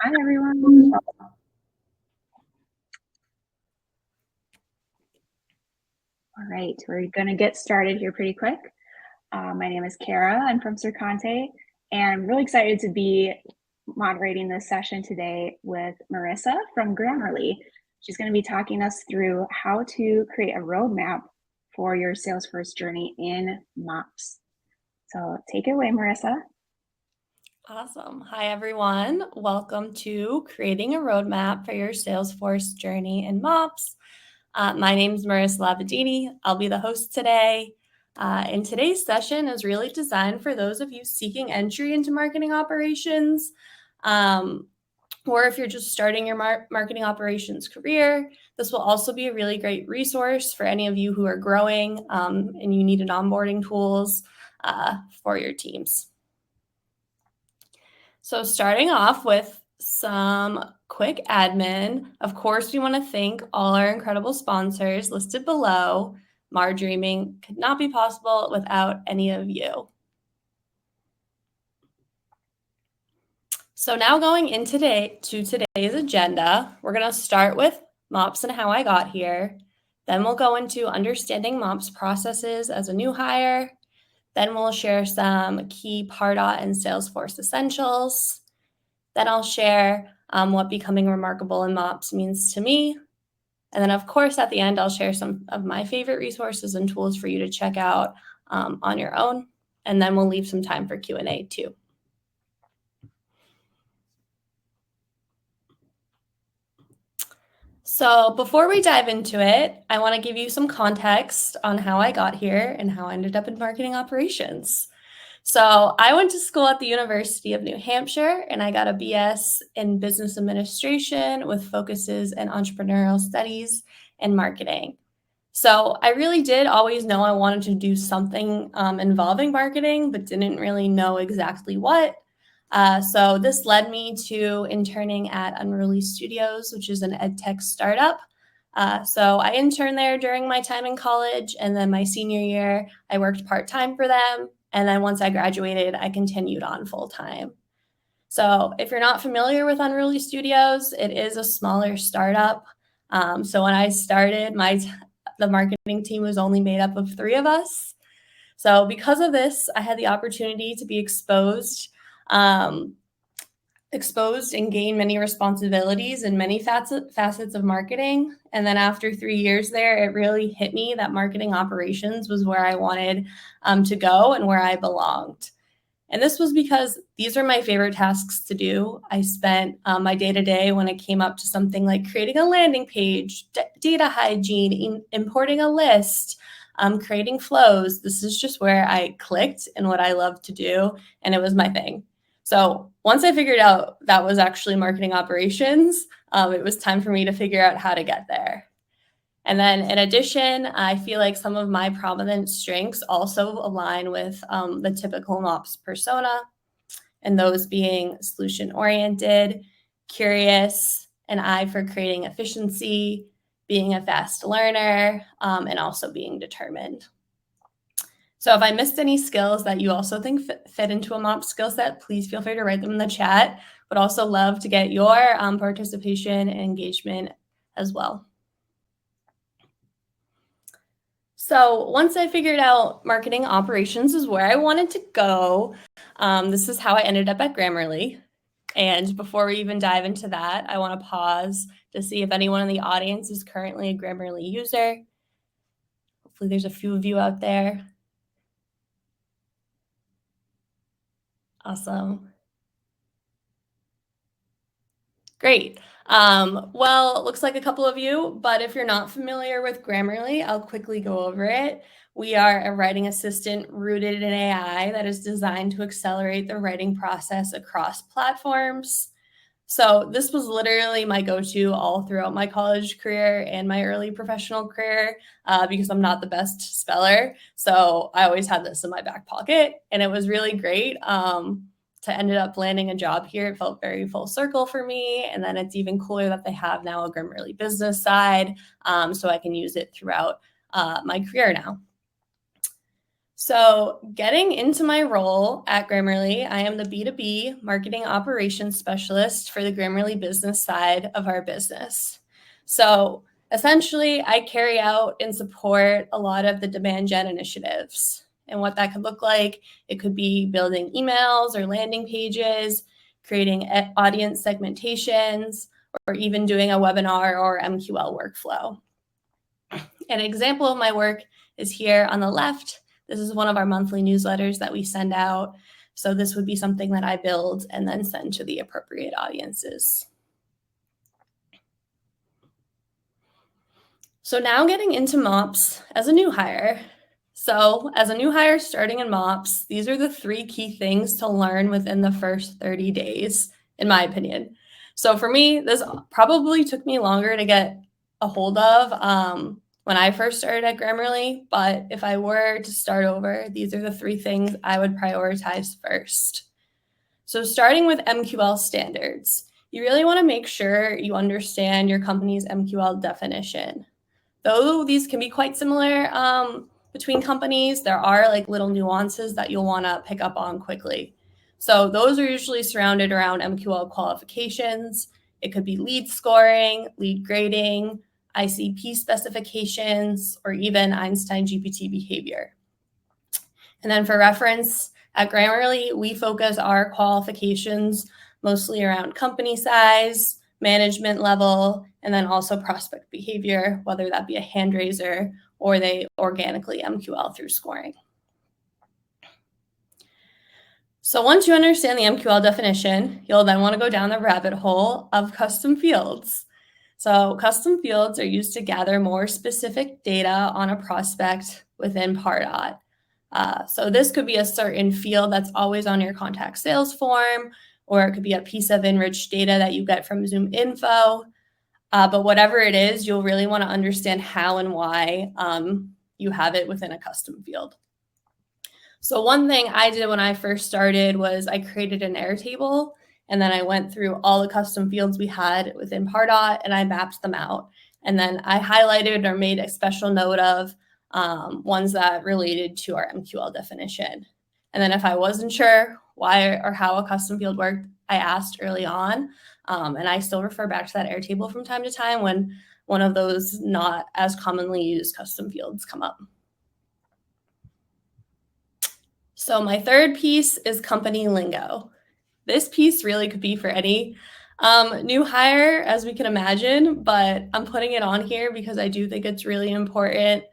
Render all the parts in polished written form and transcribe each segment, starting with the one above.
Hi, everyone. All right, we're going to get started here pretty quick. My name is Kara. I'm from Sercante, and I'm really excited to be moderating this session today with Marisa from Grammarly. She's going to be talking us through how to create a roadmap for your Salesforce journey in MOPs. So take it away, Marisa. Awesome. Hi, everyone. Welcome to Creating a Roadmap for Your Salesforce Journey in MOPs. My name is Marisa Labadini. I'll be the host today. And today's session is really designed for those of you seeking entry into marketing operations, or if you're just starting your marketing operations career. This will also be a really great resource for any of you who are growing and you needed onboarding tools for your teams. So starting off with some quick admin, of course, we want to thank all our incredible sponsors listed below. Dreaming could not be possible without any of you. So now going into today's agenda, we're going to start with MOPs and how I got here. Then we'll go into understanding MOPs processes as a new hire. Then we'll share some key Pardot and Salesforce essentials. Then I'll share what becoming remarkable in MOPs means to me. And then, of course, at the end, I'll share some of my favorite resources and tools for you to check out on your own. And then we'll leave some time for Q&A too. So before we dive into it, I want to give you some context on how I got here and how I ended up in marketing operations. So I went to school at the University of New Hampshire, and I got a BS in business administration with focuses in entrepreneurial studies and marketing. So I really did always know I wanted to do something involving marketing, but didn't really know exactly what. So this led me to interning at Unruly Studios, which is an ed tech startup. So I interned there during my time in college, and then my senior year, I worked part-time for them. And then once I graduated, I continued on full-time. So if you're not familiar with Unruly Studios, it is a smaller startup. So when I started, the marketing team was only made up of 3 of us. So because of this, I had the opportunity to be exposed and gain many responsibilities in many facets of marketing. And then after 3 years there, it really hit me that marketing operations was where I wanted to go and where I belonged. And this was because these are my favorite tasks to do. I spent my day-to-day when it came up to something like creating a landing page, data hygiene, importing a list, creating flows. This is just where I clicked and what I love to do, and it was my thing. So once I figured out that was actually marketing operations, it was time for me to figure out how to get there. And then in addition, I feel like some of my prominent strengths also align with the typical MOPS persona, and those being solution-oriented, curious, an eye for creating efficiency, being a fast learner, and also being determined. So if I missed any skills that you also think fit into a MOPS skill set, please feel free to write them in the chat. But also love to get your participation and engagement as well. So once I figured out marketing operations is where I wanted to go, this is how I ended up at Grammarly. And before we even dive into that, I want to pause to see if anyone in the audience is currently a Grammarly user. Hopefully there's a few of you out there. Awesome. Great. Well, it looks like a couple of you, but if you're not familiar with Grammarly, I'll quickly go over it. We are a writing assistant rooted in AI that is designed to accelerate the writing process across platforms. So this was literally my go-to all throughout my college career and my early professional career because I'm not the best speller. So I always had this in my back pocket, and it was really great. To ended up landing a job here. It felt very full circle for me. And then it's even cooler that they have now a Grammarly business side, so I can use it throughout my career now. So getting into my role at Grammarly, I am the B2B marketing operations specialist for the Grammarly business side of our business. So essentially, I carry out and support a lot of the demand gen initiatives. And what that could look like, it could be building emails or landing pages, creating audience segmentations, or even doing a webinar or MQL workflow. An example of my work is here on the left. This is one of our monthly newsletters that we send out. So this would be something that I build and then send to the appropriate audiences. So now getting into MOPs as a new hire. So as a new hire starting in MOPs, these are the 3 key things to learn within the first 30 days, in my opinion. So for me, this probably took me longer to get a hold of when I first started at Grammarly, but if I were to start over, these are the 3 things I would prioritize first. So starting with MQL standards, you really want to make sure you understand your company's MQL definition. Though these can be quite similar between companies, there are like little nuances that you'll want to pick up on quickly. So those are usually surrounded around MQL qualifications. It could be lead scoring, lead grading, ICP specifications, or even Einstein GPT behavior. And then for reference, at Grammarly, we focus our qualifications mostly around company size, management level, and then also prospect behavior, whether that be a hand raiser or they organically MQL through scoring. So once you understand the MQL definition, you'll then want to go down the rabbit hole of custom fields. So custom fields are used to gather more specific data on a prospect within Pardot. So this could be a certain field that's always on your contact sales form, or it could be a piece of enriched data that you get from Zoom Info. But whatever it is, you'll really want to understand how and why you have it within a custom field. So one thing I did when I first started was I created an Airtable, and then I went through all the custom fields we had within Pardot, and I mapped them out. And then I highlighted or made a special note of ones that related to our MQL definition. And then if I wasn't sure why or how a custom field worked, I asked early on. And I still refer back to that Airtable from time to time when one of those not as commonly used custom fields come up. So my third piece is company lingo. This piece really could be for any new hire, as we can imagine, but I'm putting it on here because I do think it's really important.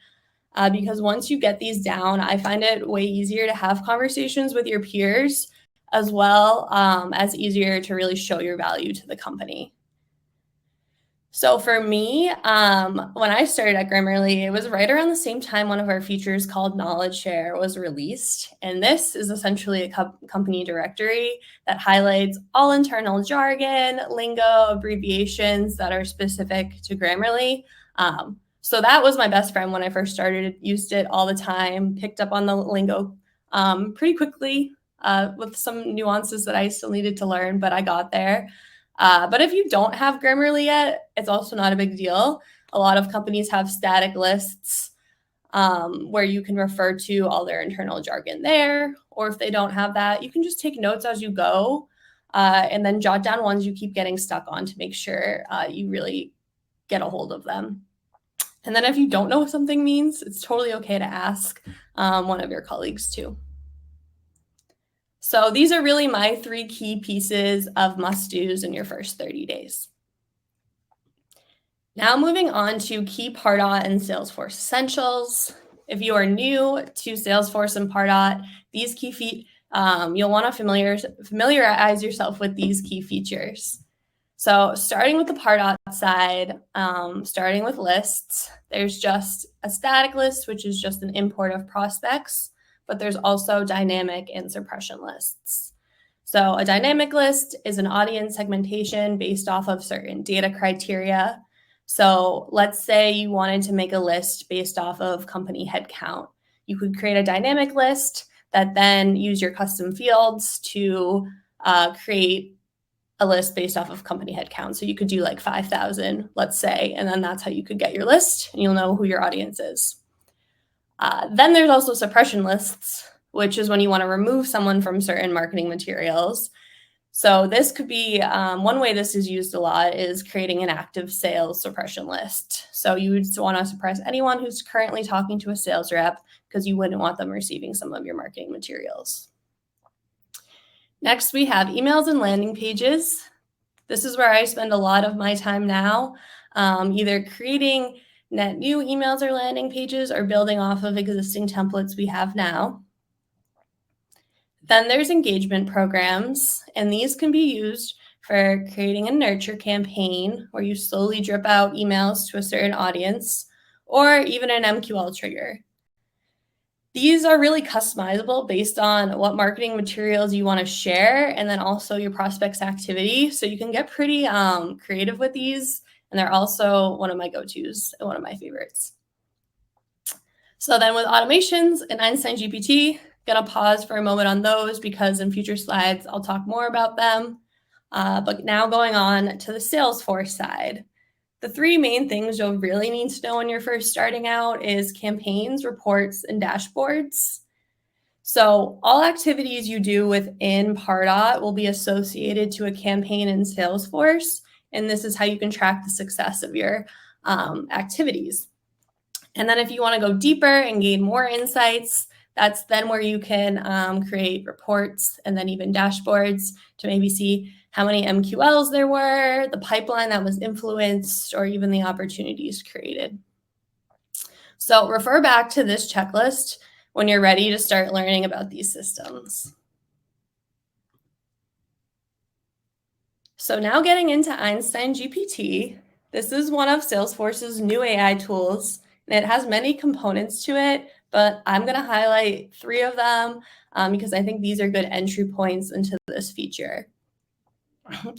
Because once you get these down, I find it way easier to have conversations with your peers, as well as easier to really show your value to the company. So for me, when I started at Grammarly, it was right around the same time one of our features called Knowledge Share was released. And this is essentially a company directory that highlights all internal jargon, lingo, abbreviations that are specific to Grammarly. So that was my best friend when I first started, used it all the time, picked up on the lingo pretty quickly with some nuances that I still needed to learn, but I got there. But if you don't have Grammarly yet, it's also not a big deal. A lot of companies have static lists where you can refer to all their internal jargon there. Or if they don't have that, you can just take notes as you go and then jot down ones you keep getting stuck on to make sure you really get a hold of them. And then if you don't know what something means, it's totally okay to ask one of your colleagues too. So these are really my 3 key pieces of must-dos in your first 30 days. Now moving on to key Pardot and Salesforce essentials. If you are new to Salesforce and Pardot, these key you'll want to familiarize yourself with these key features. So starting with the Pardot side, starting with lists, there's just a static list, which is just an import of prospects, but there's also dynamic and suppression lists. So a dynamic list is an audience segmentation based off of certain data criteria. So let's say you wanted to make a list based off of company headcount. You could create a dynamic list that then use your custom fields to create a list based off of company headcount. So you could do like 5,000, let's say, and then that's how you could get your list and you'll know who your audience is. Then there's also suppression lists, which is when you want to remove someone from certain marketing materials. So this could be one way this is used a lot is creating an active sales suppression list. So you would want to suppress anyone who's currently talking to a sales rep because you wouldn't want them receiving some of your marketing materials. Next, we have emails and landing pages. This is where I spend a lot of my time now, either creating net new emails or landing pages or building off of existing templates we have now. Then there's engagement programs, and these can be used for creating a nurture campaign where you slowly drip out emails to a certain audience, or even an MQL trigger. These are really customizable based on what marketing materials you want to share and then also your prospect's activity. So you can get pretty creative with these, and they're also one of my go-tos and one of my favorites. So then with automations and Einstein GPT, gonna pause for a moment on those because in future slides, I'll talk more about them. But now going on to the Salesforce side. The three main things you'll really need to know when you're first starting out is campaigns, reports, and dashboards. So all activities you do within Pardot will be associated to a campaign in Salesforce, and this is how you can track the success of your activities. And then if you want to go deeper and gain more insights, that's then where you can create reports and then even dashboards to maybe see how many MQLs there were, the pipeline that was influenced, or even the opportunities created. So refer back to this checklist when you're ready to start learning about these systems. So now getting into Einstein GPT, this is one of Salesforce's new AI tools, and it has many components to it, but I'm going to highlight 3 of them because I think these are good entry points into this feature.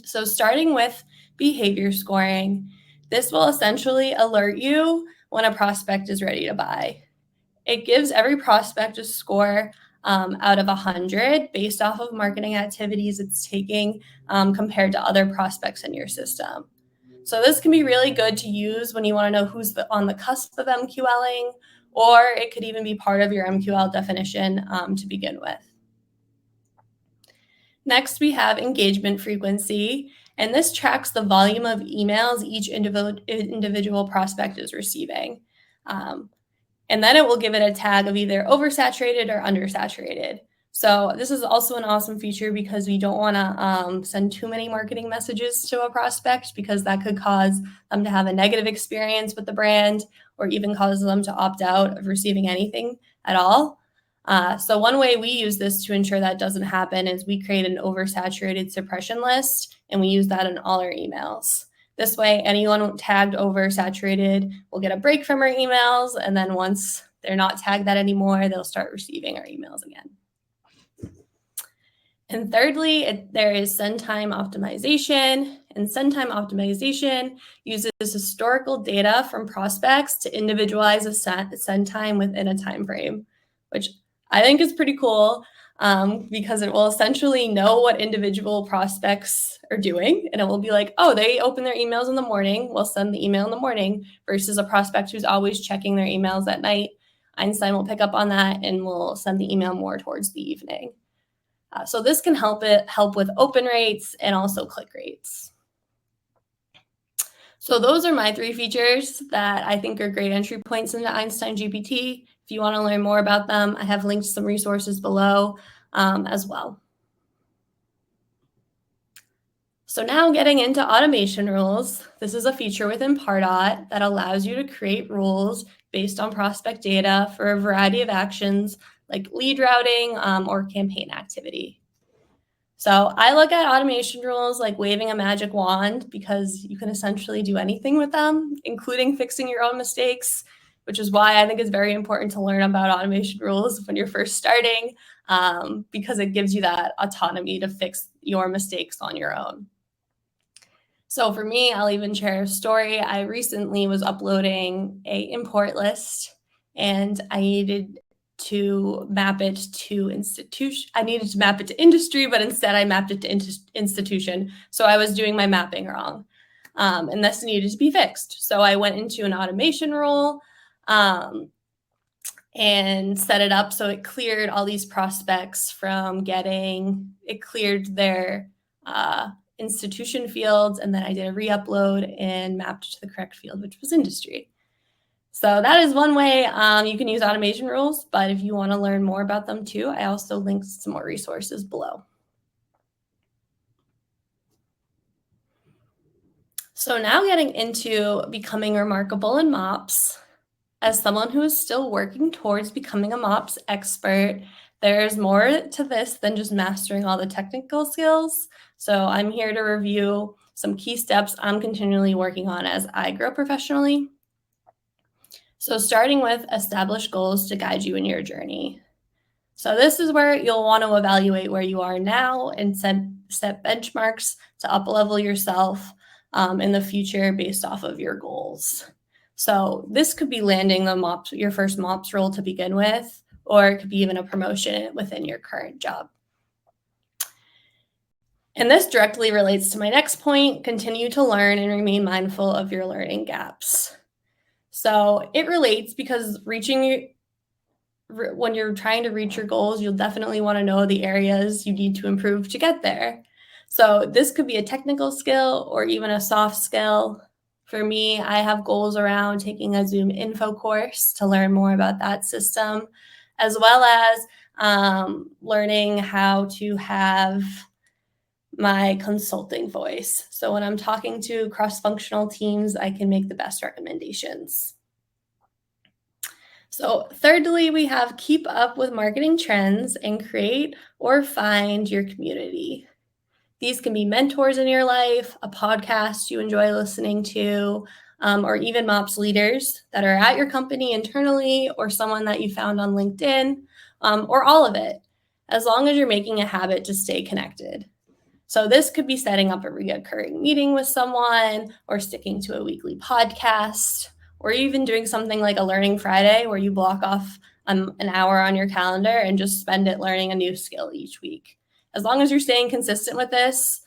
So starting with behavior scoring, this will essentially alert you when a prospect is ready to buy. It gives every prospect a score out of 100 based off of marketing activities it's taking compared to other prospects in your system. So this can be really good to use when you want to know who's on the cusp of MQLing, or it could even be part of your MQL definition to begin with. Next, we have engagement frequency, and this tracks the volume of emails each individual prospect is receiving. And then it will give it a tag of either oversaturated or undersaturated. So this is also an awesome feature because we don't want to send too many marketing messages to a prospect because that could cause them to have a negative experience with the brand or even cause them to opt out of receiving anything at all. So one way we use this to ensure that doesn't happen is we create an oversaturated suppression list, and we use that in all our emails. This way, anyone tagged oversaturated will get a break from our emails, and then once they're not tagged that anymore, they'll start receiving our emails again. And thirdly, there is send time optimization, and send time optimization uses historical data from prospects to individualize a send time within a time frame, which I think is pretty cool because it will essentially know what individual prospects are doing. And it will be like, oh, they open their emails in the morning. We'll send the email in the morning versus a prospect who's always checking their emails at night. Einstein will pick up on that and will send the email more towards the evening. So this can help with open rates and also click rates. So those are my 3 features that I think are great entry points into Einstein GPT. If you want to learn more about them, I have linked some resources below as well. So now getting into automation rules, this is a feature within Pardot that allows you to create rules based on prospect data for a variety of actions like lead routing or campaign activity. So I look at automation rules like waving a magic wand because you can essentially do anything with them, including fixing your own mistakes, which is why I think it's very important to learn about automation rules when you're first starting because it gives you that autonomy to fix your mistakes on your own. So for me, I'll even share a story. I recently was uploading an import list and I needed to map it to institution. I needed to map it to industry, but instead I mapped it to institution. So I was doing my mapping wrong. And this needed to be fixed. So I went into an automation rule and set it up so it cleared all these prospects from it cleared their institution fields, and then I did a re-upload and mapped to the correct field, which was industry. So that is one way you can use automation rules, but if you want to learn more about them too, I also linked some more resources below. So now getting into becoming remarkable in MOPs. As someone who is still working towards becoming a MOPs expert, there's more to this than just mastering all the technical skills. So I'm here to review some key steps I'm continually working on as I grow professionally. So starting with establish goals to guide you in your journey. So this is where you'll want to evaluate where you are now and set benchmarks to up-level yourself in the future based off of your goals. So this could be landing your first MOPS role to begin with, or it could be even a promotion within your current job. And this directly relates to my next point: continue to learn and remain mindful of your learning gaps. So it relates because when you're trying to reach your goals, you'll definitely want to know the areas you need to improve to get there. So this could be a technical skill or even a soft skill. For me, I have goals around taking a Zoom info course to learn more about that system, as well as learning how to have my consulting voice. So when I'm talking to cross-functional teams, I can make the best recommendations. So thirdly, we have keep up with marketing trends and create or find your community. These can be mentors in your life, a podcast you enjoy listening to, or even MOPS leaders that are at your company internally, or someone that you found on LinkedIn, or all of it, as long as you're making a habit to stay connected. So this could be setting up a recurring meeting with someone, or sticking to a weekly podcast, or even doing something like a Learning Friday where you block off an hour on your calendar and just spend it learning a new skill each week. As long as you're staying consistent with this,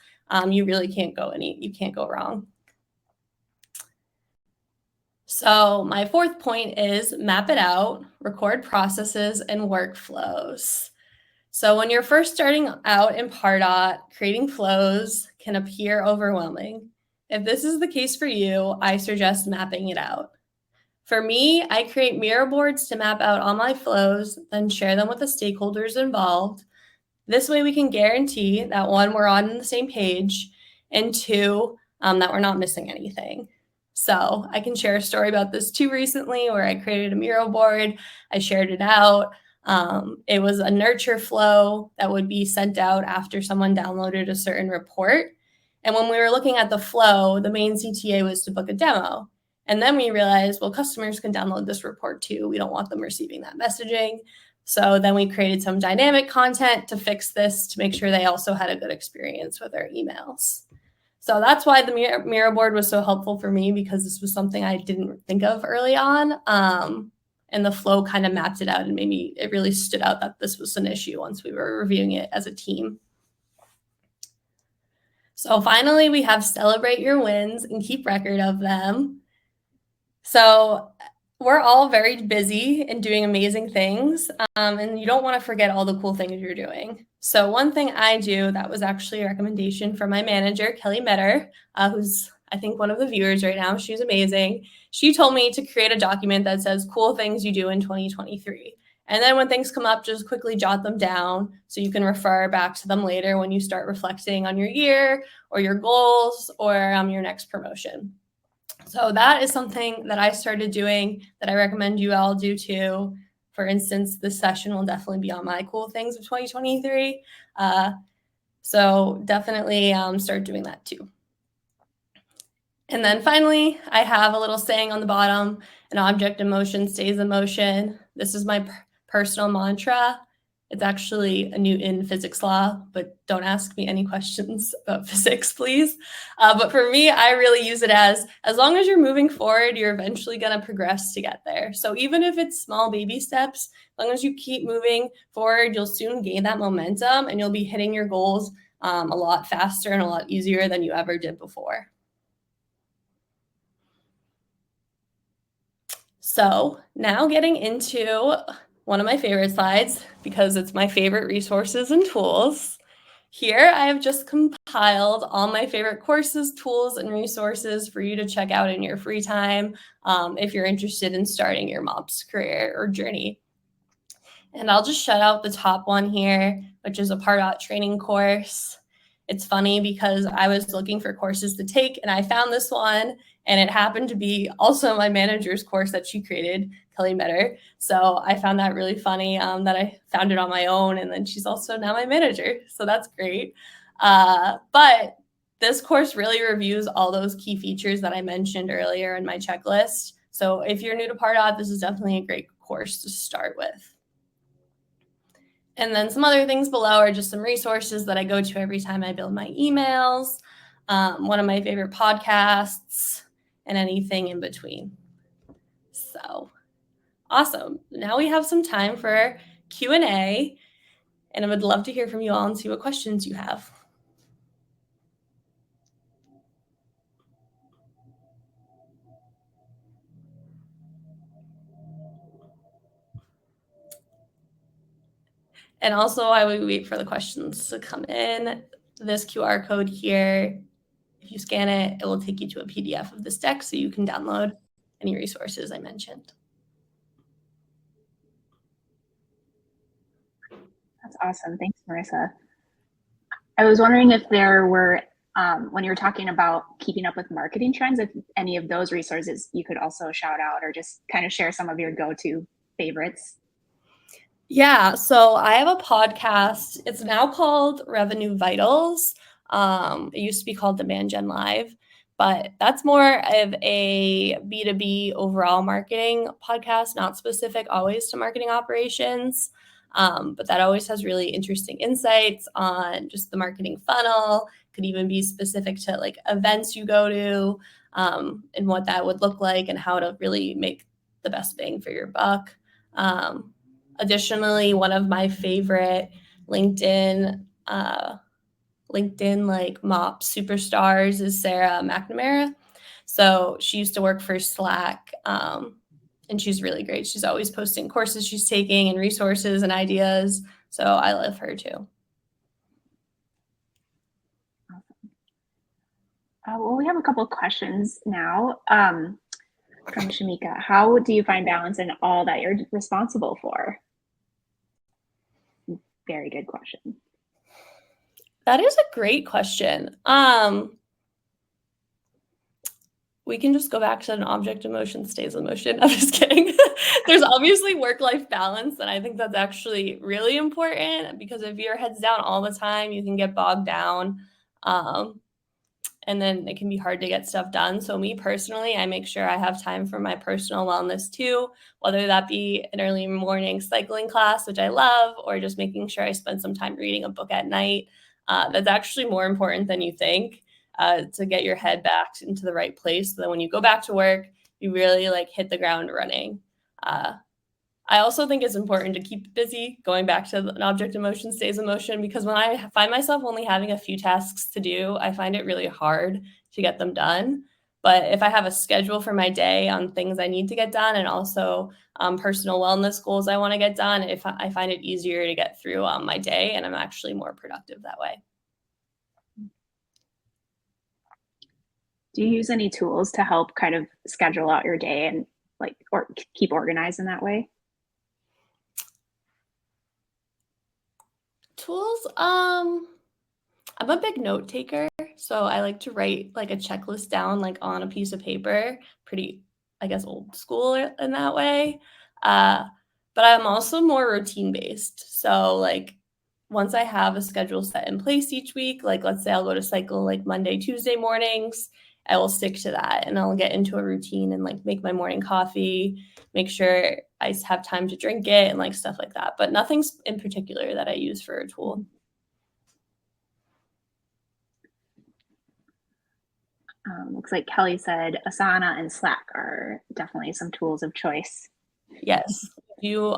you really can't go wrong. So my fourth point is map it out, record processes and workflows. So when you're first starting out in Pardot, creating flows can appear overwhelming. If this is the case for you, I suggest mapping it out. For me, I create mirror boards to map out all my flows, then share them with the stakeholders involved. This way we can guarantee that one, we're on the same page, and two, that we're not missing anything. So I can share a story about this too recently where I created a Miro board. I shared it out. It was a nurture flow that would be sent out after someone downloaded a certain report. And when we were looking at the flow, the main CTA was to book a demo. And then we realized, well, customers can download this report too. We don't want them receiving that messaging. So then we created some dynamic content to fix this, to make sure they also had a good experience with their emails. So that's why the Miro board was so helpful for me, because this was something I didn't think of early on. And the flow kind of mapped it out, and maybe it really stood out that this was an issue once we were reviewing it as a team. So finally, we have celebrate your wins and keep record of them. So we're all very busy and doing amazing things, and you don't want to forget all the cool things you're doing. So one thing I do that was actually a recommendation from my manager, Kelly Metter, who's I think one of the viewers right now. She's amazing. She told me to create a document that says cool things you do in 2023. And then when things come up, just quickly jot them down so you can refer back to them later when you start reflecting on your year or your goals or your next promotion. So that is something that I started doing that I recommend you all do too. For instance, this session will definitely be on my cool things of 2023. So definitely start doing that too. And then finally, I have a little saying on the bottom: an object in motion stays in motion. This is my personal mantra. It's actually a Newton physics law, but don't ask me any questions about physics, please. But for me, I really use it as long as you're moving forward, you're eventually going to progress to get there. So even if it's small baby steps, as long as you keep moving forward, you'll soon gain that momentum and you'll be hitting your goals a lot faster and a lot easier than you ever did before. So now getting into one of my favorite slides because it's my favorite resources and tools. Here, I have just compiled all my favorite courses, tools, and resources for you to check out in your free time if you're interested in starting your MOPS career or journey. And I'll just shout out the top one here, which is a Pardot training course. It's funny because I was looking for courses to take and I found this one, and it happened to be also my manager's course that she created, Kelly Metter. So I found that really funny that I found it on my own, and then she's also now my manager. So that's great. But this course really reviews all those key features that I mentioned earlier in my checklist. So if you're new to Pardot, this is definitely a great course to start with. And then some other things below are just some resources that I go to every time I build my emails, one of my favorite podcasts, and anything in between. So awesome. Now we have some time for Q&A, and I would love to hear from you all and see what questions you have. And also, I will wait for the questions to come in. This QR code here, if you scan it, it will take you to a PDF of this deck so you can download any resources I mentioned. That's awesome. Thanks, Marisa. I was wondering if there were, when you were talking about keeping up with marketing trends, if any of those resources you could also shout out or just kind of share some of your go-to favorites. Yeah, so I have a podcast. It's now called Revenue Vitals. It used to be called Demand Gen Live, but that's more of a B2B overall marketing podcast, not specific always to marketing operations. But that always has really interesting insights on just the marketing funnel. Could even be specific to like events you go to, and what that would look like and how to really make the best bang for your buck. Additionally, one of my favorite LinkedIn like MOP superstars is Sarah McNamara. So she used to work for Slack, and she's really great. She's always posting courses she's taking and resources and ideas. So I love her too. Well, we have a couple of questions now from Shamika. How do you find balance in all that you're responsible for? Very good question. That is a great question. We can just go back to an object in motion stays in motion. I'm just kidding. There's obviously work-life balance, and I think that's actually really important because if your head's down all the time, you can get bogged down. And then it can be hard to get stuff done. So me personally, I make sure I have time for my personal wellness too, whether that be an early morning cycling class, which I love, or just making sure I spend some time reading a book at night. That's actually more important than you think, to get your head back into the right place. So that when you go back to work, you really like hit the ground running. I also think it's important to keep busy, going back to an object in motion stays in motion, because when I find myself only having a few tasks to do, I find it really hard to get them done. But if I have a schedule for my day on things I need to get done and also personal wellness goals I want to get done, if I find it easier to get through my day, and I'm actually more productive that way. Do you use any tools to help kind of schedule out your day and like or keep organized in that way? Tools, I'm a big note taker, so I like to write like a checklist down like on a piece of paper, pretty, I guess, old school in that way. Uh, but I'm also more routine based. So like once I have a schedule set in place each week, like let's say I'll go to cycle like Monday, Tuesday mornings, I will stick to that and I'll get into a routine and like make my morning coffee, make sure I have time to drink it and like stuff like that. But nothing's in particular that I use for a tool. Looks like Kelly said Asana and Slack are definitely some tools of choice. Yes, you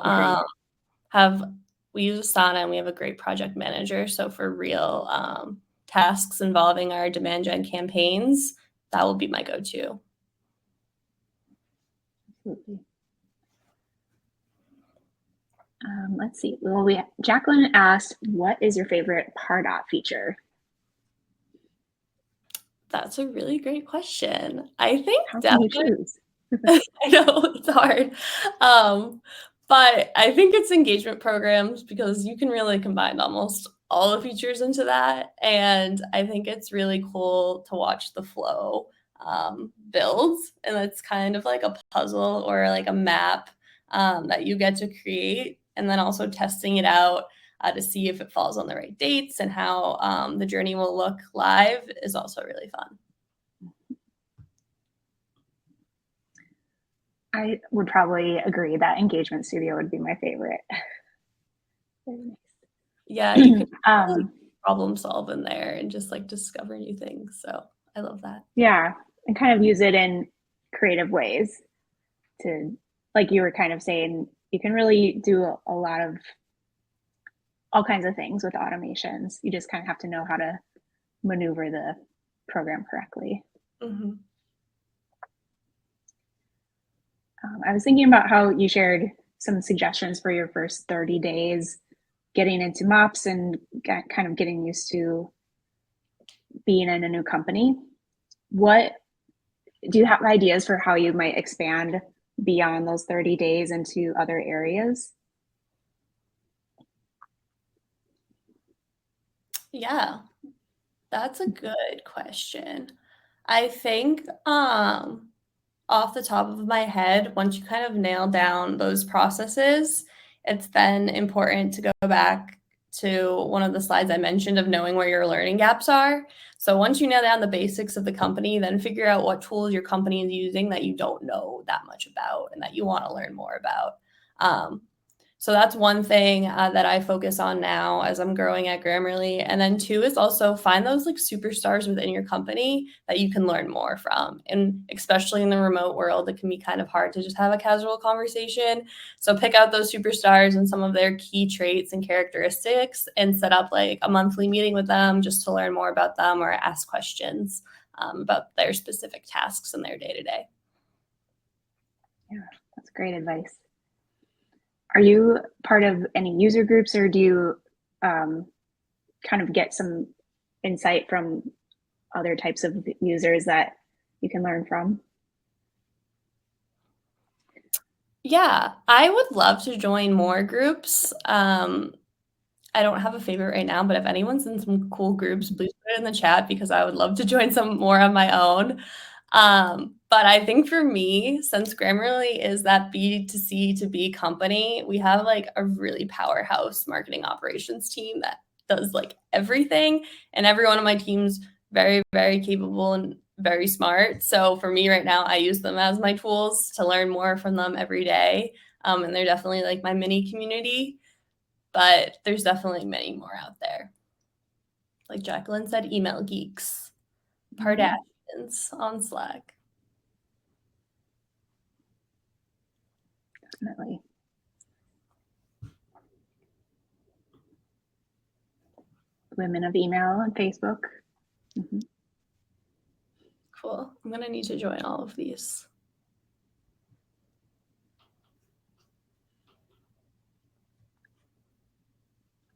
we use Asana and we have a great project manager. So for real tasks involving our demand gen campaigns, that will be my go-to. Absolutely. Let's see. Well, Jacqueline asked, what is your favorite Pardot feature? That's a really great question. I think How can you definitely choose? I know it's hard. Um, but I think it's engagement programs because you can really combine almost all the features into that. And I think it's really cool to watch the flow build. And it's kind of like a puzzle or like a map that you get to create. And then also testing it out to see if it falls on the right dates and how the journey will look live is also really fun. I would probably agree that Engagement Studio would be my favorite. Yeah, you can really um, problem solve in there and just like discover new things. So I love that. yeah, and kind of use it in creative ways to, like you were kind of saying, you can really do a lot of all kinds of things with automations. You just kind of have to know how to maneuver the program correctly. Hmm. I was thinking about how you shared some suggestions for your first 30 days, getting into MOPs and kind of getting used to being in a new company. What do you have ideas for how you might expand beyond those 30 days into other areas? Yeah, that's a good question. I think off the top of my head, once you kind of nail down those processes, it's then important to go back to one of the slides I mentioned of knowing where your learning gaps are. So once you nail down the basics of the company, then figure out what tools your company is using that you don't know that much about and that you want to learn more about. Um, so that's one thing that I focus on now as I'm growing at Grammarly. And then two is also find those like superstars within your company that you can learn more from. And especially in the remote world, it can be kind of hard to just have a casual conversation. So pick out those superstars and some of their key traits and characteristics and set up like a monthly meeting with them just to learn more about them or ask questions about their specific tasks in their day to day. Yeah, that's great advice. Are you part of any user groups, or do you kind of get some insight from other types of users that you can learn from? Yeah, I would love to join more groups. I don't have a favorite right now, but if anyone's in some cool groups, please put it in the chat because I would love to join some more on my own. But I think for me, since Grammarly is that B2C to B company, we have like a really powerhouse marketing operations team that does like everything. And every one of my teams very, very capable and very smart. So for me right now, I use them as my tools to learn more from them every day. And they're definitely like my mini community, but there's definitely many more out there. Like Jacqueline said, email geeks, Pardations on Slack. Definitely. Women of Email on Facebook. Mm-hmm. Cool. I'm going to need to join all of these.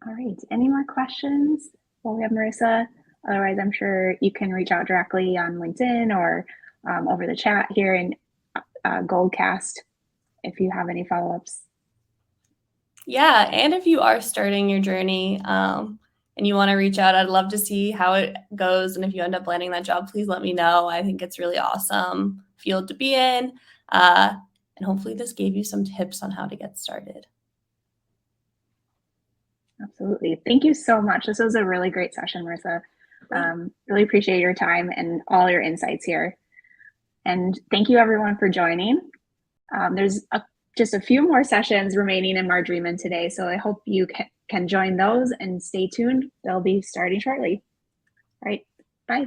All right. Any more questions? Well, we have Marisa. Otherwise, I'm sure you can reach out directly on LinkedIn or over the chat here in Goldcast if you have any follow-ups. Yeah, and if you are starting your journey and you want to reach out, I'd love to see how it goes. And if you end up landing that job, please let me know. I think it's really awesome field to be in. And hopefully this gave you some tips on how to get started. Absolutely. Thank you so much. This was a really great session, Marisa. Really appreciate your time and all your insights here. And thank you everyone for joining. There's just a few more sessions remaining in Marjorie today, so I hope you can join those and stay tuned. They'll be starting shortly. All right, bye.